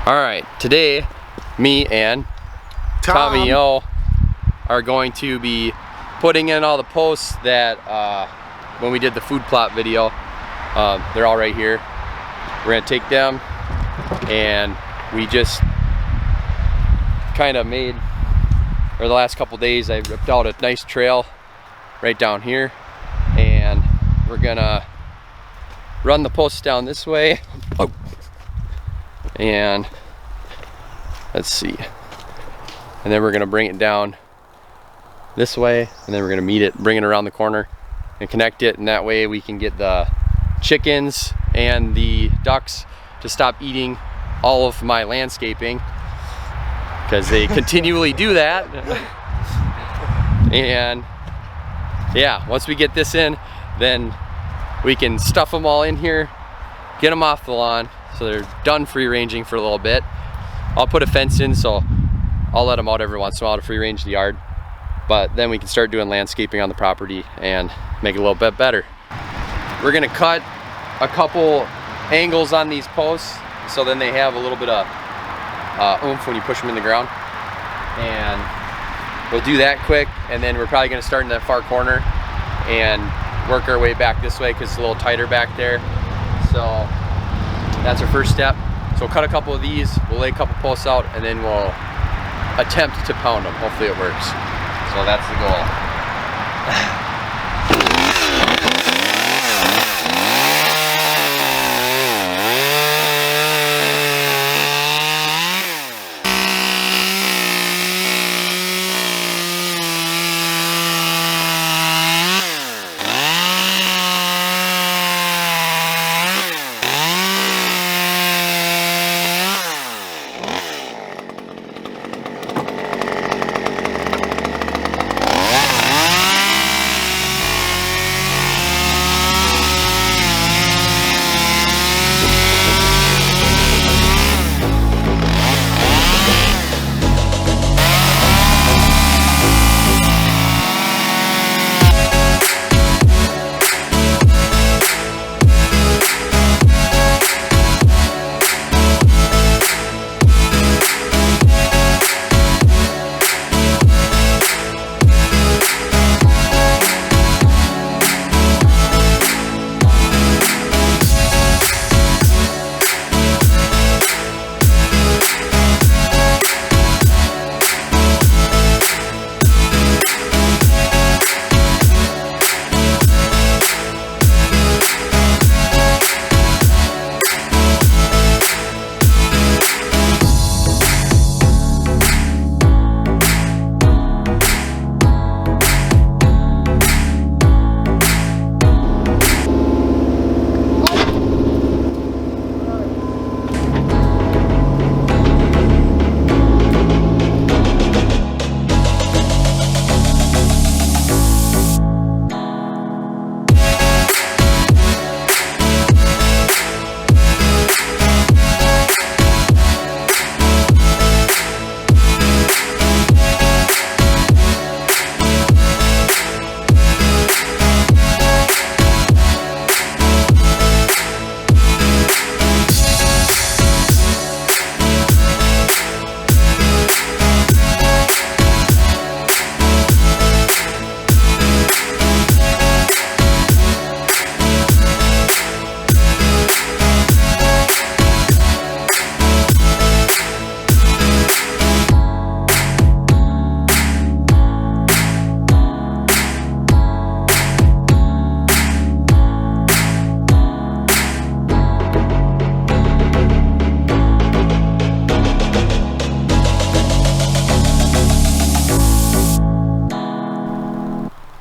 All right, today me and Tommy O are going to be putting in all the posts that when we did the food plot video. They're all right here. We're gonna take them, and we just kind of made, or the last couple days I ripped out a nice trail right down here, and we're gonna run the posts down this way. Oh. And let's see, and then we're gonna bring it down this way, and then we're gonna meet it, bring it around the corner and connect it, and that way we can get the chickens and the ducks to stop eating all of my landscaping, because they continually do that. And yeah, once we get this in, then we can stuff them all in here, get them off the lawn, so they're done free ranging for a little bit. I'll put a fence in, so I'll let them out every once in a while to free range the yard, but then we can start doing landscaping on the property and make it a little bit better. We're gonna cut a couple angles on these posts, so then they have a little bit of oomph when you push them in the ground. And we'll do that quick, and then we're probably gonna start in that far corner and work our way back this way because it's a little tighter back there. So that's our first step. So we'll cut a couple of these, we'll lay a couple posts out, and then we'll attempt to pound them. Hopefully it works. So that's the goal.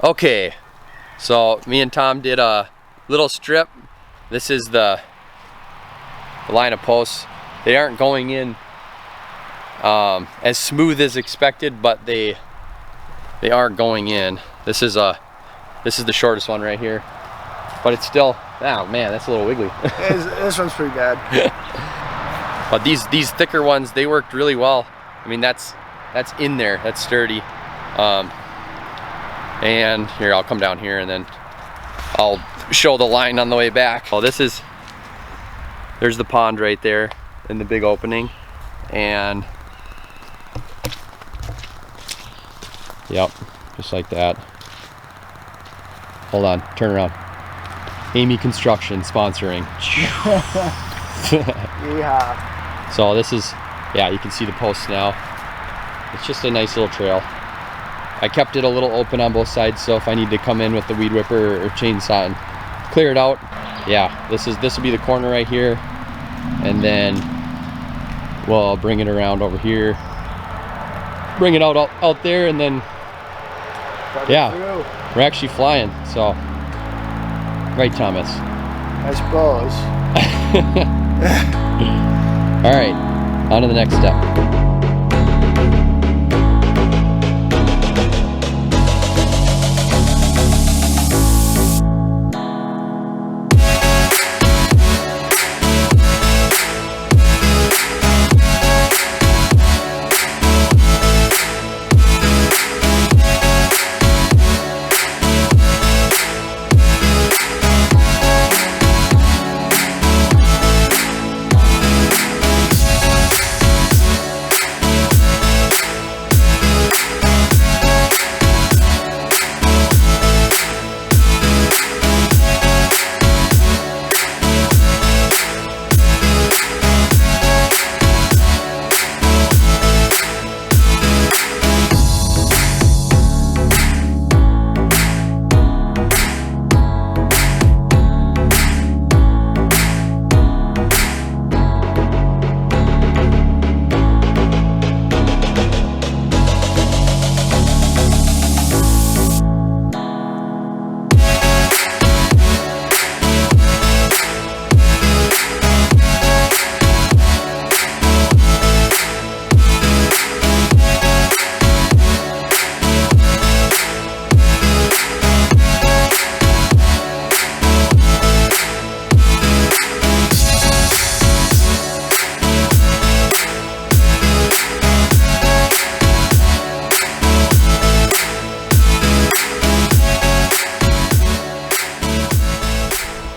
Okay, so me and Tom did a little strip. This is the line of posts. They aren't going in as smooth as expected, but they are going in. This is the shortest one right here, but it's still, oh man, that's a little wiggly. This one's pretty bad. But these thicker ones, they worked really well. I mean, that's in there, that's sturdy. And here, I'll come down here and then I'll show the line on the way back. Oh, there's the pond right there in the big opening. and yep, just like that. Hold on, turn around. Amy Construction sponsoring. Yeah. So this is, yeah, you can see the posts now. It's just a nice little trail. I kept it a little open on both sides, so if I need to come in with the weed whipper or chainsaw and clear it out, yeah, this will be the corner right here, and then we'll bring it around over here, bring it out there, and then yeah, we're actually flying. So right, Thomas? I suppose. All right, on to the next step.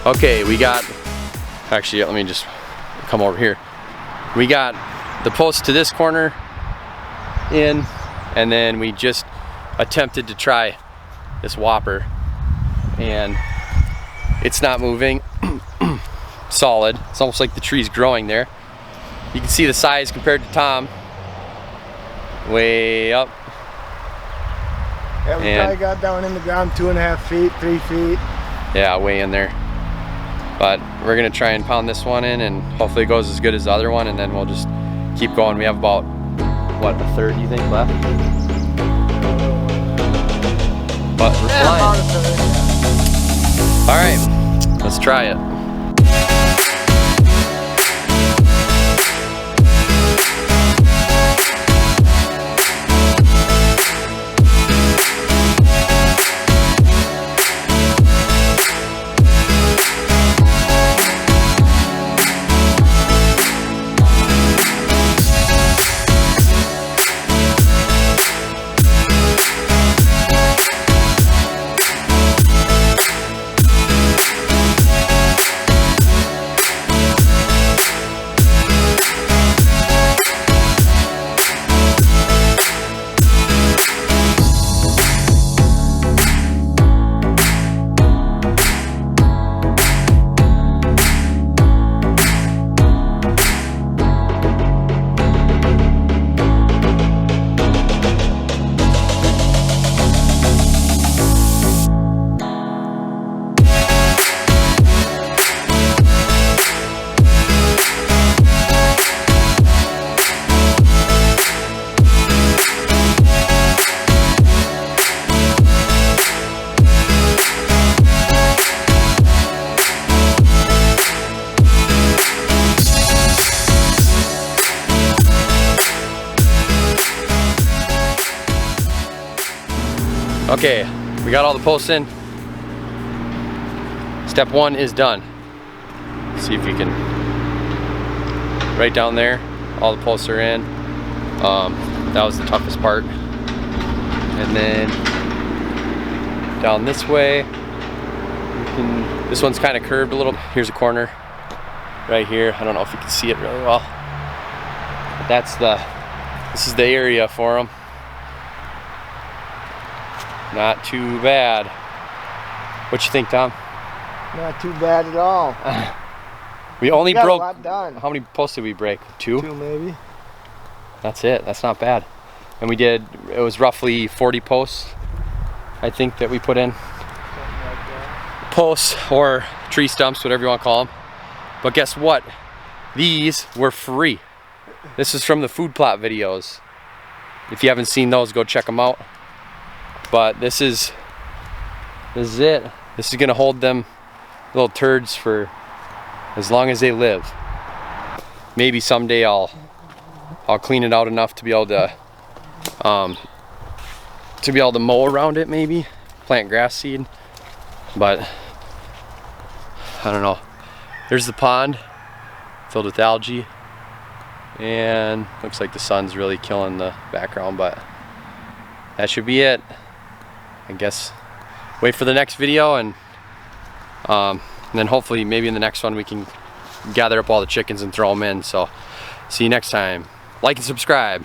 Okay, we got, actually, let me just come over here. We got the post to this corner in, and then we just attempted to try this whopper, and it's not moving. Solid. It's almost like the tree's growing there. You can see the size compared to Tom. Way up. Yeah, we probably got down in the ground 2.5 feet, 3 feet. Yeah, way in there. But we're gonna try and pound this one in, and hopefully it goes as good as the other one, and then we'll just keep going. We have about, what, a third, you think, left? But we're flying. About a third. All right, let's try it. Okay, we got all the posts in. Step one is done. Let's see if you can, right down there, all the posts are in. That was the toughest part. And then down this way, this one's kind of curved a little. Here's a corner right here. I don't know if you can see it really well. But this is the area for them. Not too bad. What you think, Tom? Not too bad at all. We only got broke. a lot done. How many posts did we break? Two? Two maybe. That's it. That's not bad. And we did. It was roughly 40 posts, I think, that we put in. Something like that. Posts or tree stumps, whatever you want to call them. But guess what? These were free. This is from the food plot videos. If you haven't seen those, go check them out. But this is it. This is gonna hold them little turds for as long as they live. Maybe someday I'll clean it out enough to be able to mow around it, maybe plant grass seed. But I don't know. There's the pond filled with algae, and looks like the sun's really killing the background, but that should be it. I guess wait for the next video, and then hopefully maybe in the next one we can gather up all the chickens and throw them in. So see you next time. Like and subscribe.